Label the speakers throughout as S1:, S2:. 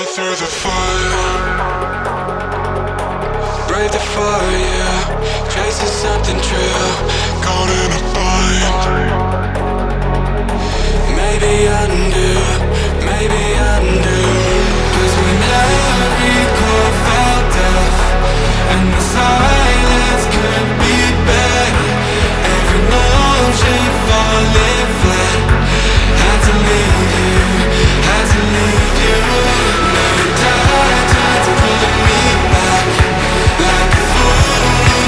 S1: through the fire, break the fire, yeah. Chasing something true, caught in a bind. Maybe undo, maybe undo. 'Cause when every chord felt deaf and the silence could be better, every motion falling flat. Had to leave you, had to leave you. Now your tide's pulling me back, like a fool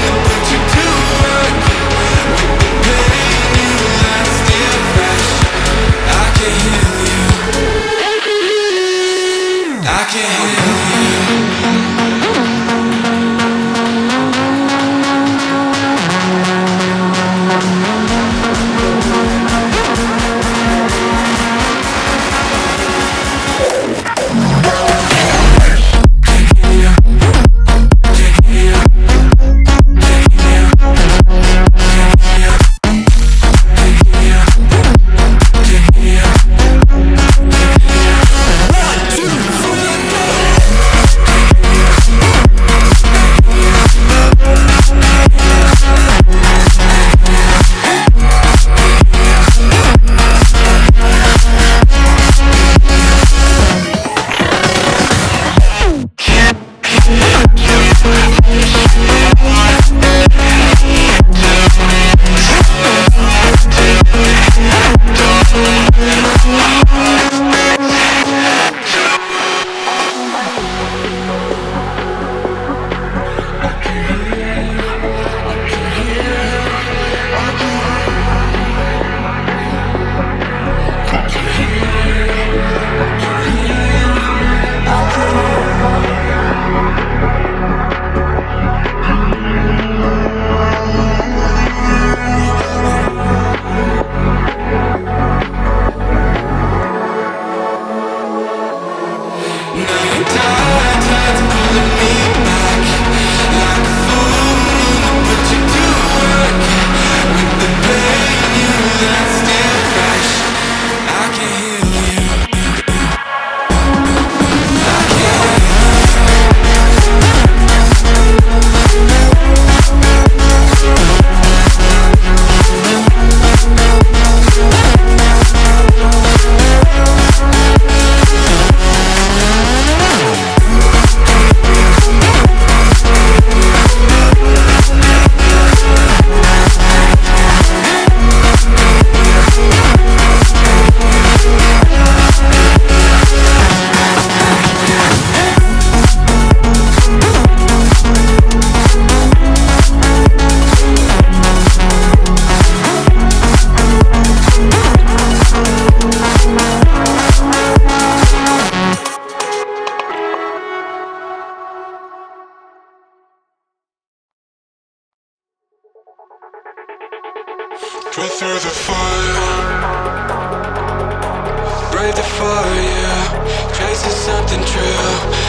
S1: that put you to work. With the pain you left still fresh, I can heal you, I can heal you. Drift through the fire, break the fire, yeah. Chasing something true.